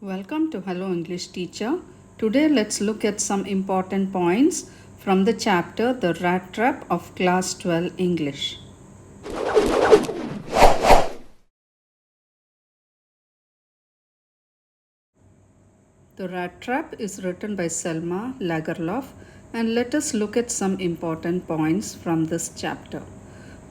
Welcome to Hello English Teacher. Today let's look at some important points from the chapter The Rattrap of Class 12 English. The Rattrap is written by Selma Lagerlof, and let us look at some important points from this chapter.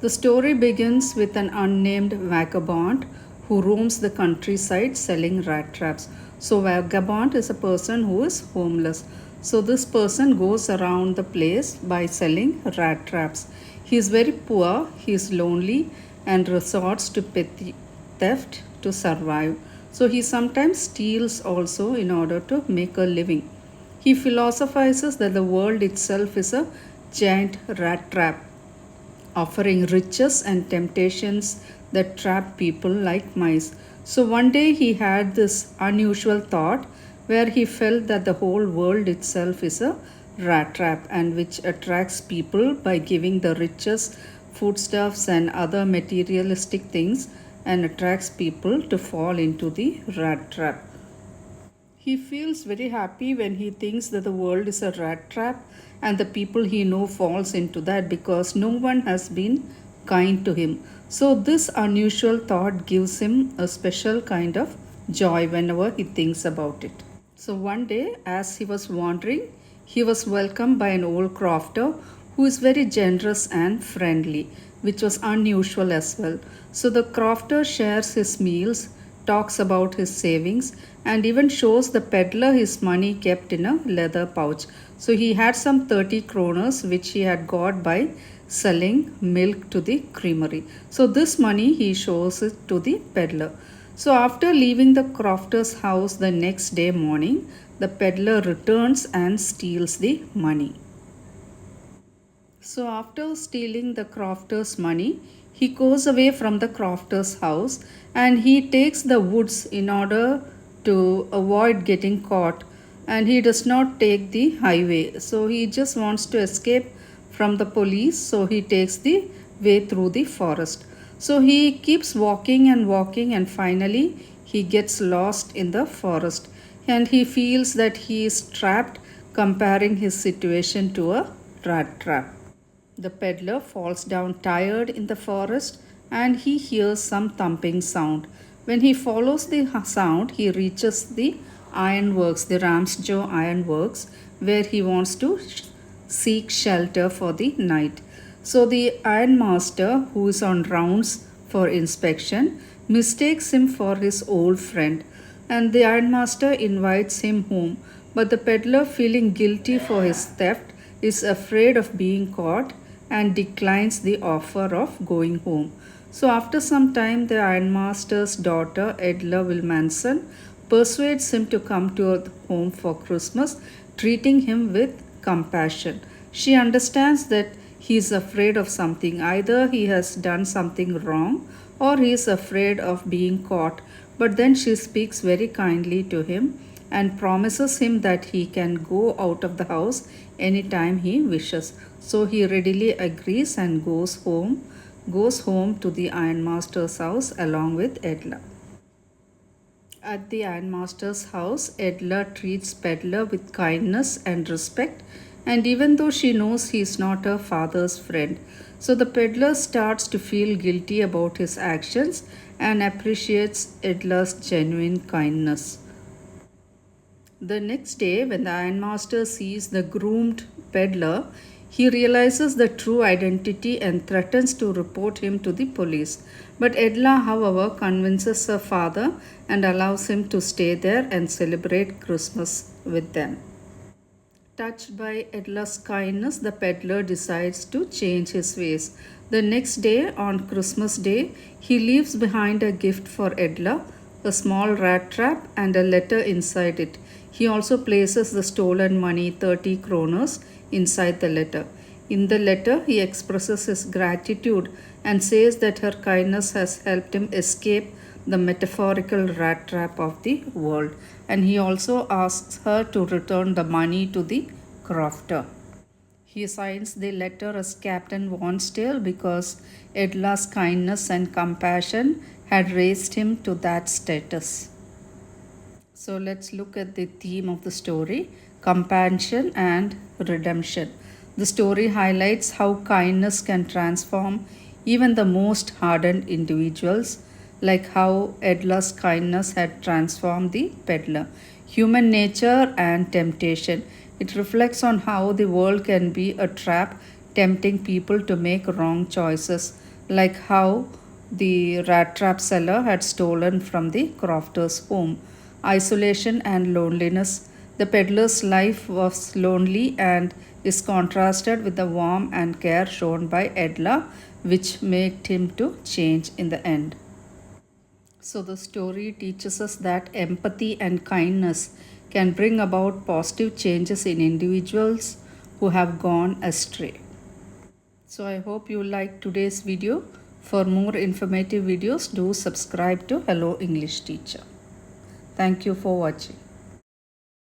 The story begins with an unnamed vagabond who roams the countryside selling rat traps. So, vagabond is a person who is homeless. So, this person goes around the place by selling rat traps. He is very poor, he is lonely, and resorts to petty theft to survive. So, he sometimes steals also in order to make a living. He philosophizes that the world itself is a giant rat trap offering riches and temptations that trap people like mice. So one day he had this unusual thought where he felt that the whole world itself is a rat trap and which attracts people by giving the riches, foodstuffs, and other materialistic things and attracts people to fall into the rat trap. He feels very happy when he thinks that the world is a rat trap and the people he knows falls into that because no one has been kind to him. So this unusual thought gives him a special kind of joy whenever he thinks about it. So one day as he was wandering, he was welcomed by an old crofter who is very generous and friendly, which was unusual as well. So the crofter shares his meals, talks about his savings, and even shows the peddler his money kept in a leather pouch. So he had some 30 kroners which he had got by selling milk to the creamery. So this money he shows it to the peddler. So after leaving the crofter's house the next day morning, the peddler returns and steals the money. So after stealing the crofter's money, he goes away from the crofter's house and he takes the woods in order to avoid getting caught, and he does not take the highway. So he just wants to escape from the police, so he takes the way through the forest. So he keeps walking and walking and finally he gets lost in the forest and he feels that he is trapped, comparing his situation to a rat trap. The peddler falls down tired in the forest and he hears some thumping sound. When he follows the sound, he reaches the ironworks, the Ramsjo ironworks, where he wants to seek shelter for the night. So the ironmaster, who is on rounds for inspection, mistakes him for his old friend, and the ironmaster invites him home. But the peddler, feeling guilty for his theft, is afraid of being caught and declines the offer of going home. So, after some time, the ironmaster's daughter, Edla Wilmanson, persuades him to come to her home for Christmas, treating him with compassion. She understands that he is afraid of something. Either he has done something wrong or he is afraid of being caught. But then she speaks very kindly to him and promises him that he can go out of the house anytime he wishes. So he readily agrees and goes home to the ironmaster's house along with Edla. At the ironmaster's house, Edla treats Peddler with kindness and respect, and even though she knows he is not her father's friend, so the peddler starts to feel guilty about his actions and appreciates Edla's genuine kindness. The next day, when the ironmaster sees the groomed peddler, he realizes the true identity and threatens to report him to the police. But Edla, however, convinces her father and allows him to stay there and celebrate Christmas with them. Touched by Edla's kindness, the peddler decides to change his ways. The next day, on Christmas Day, he leaves behind a gift for Edla, a small rat trap, and a letter inside it. He also places the stolen money, 30 kroners, inside the letter. In the letter, he expresses his gratitude and says that her kindness has helped him escape the metaphorical rat trap of the world. And he also asks her to return the money to the crofter. He signs the letter as Captain Wonsdale because Edla's kindness and compassion had raised him to that status. So let's look at the theme of the story, compassion and redemption. The story highlights how kindness can transform even the most hardened individuals, like how Edla's kindness had transformed the peddler. Human nature and temptation. It reflects on how the world can be a trap, tempting people to make wrong choices, like how the Rattrap seller had stolen from the crofter's home. Isolation and loneliness. The peddler's life was lonely and is contrasted with the warmth and care shown by Edla, which made him to change in the end. So the story teaches us that empathy and kindness can bring about positive changes in individuals who have gone astray. So I hope you liked today's video. For more informative videos, do subscribe to Hello English Teacher. Thank you for watching.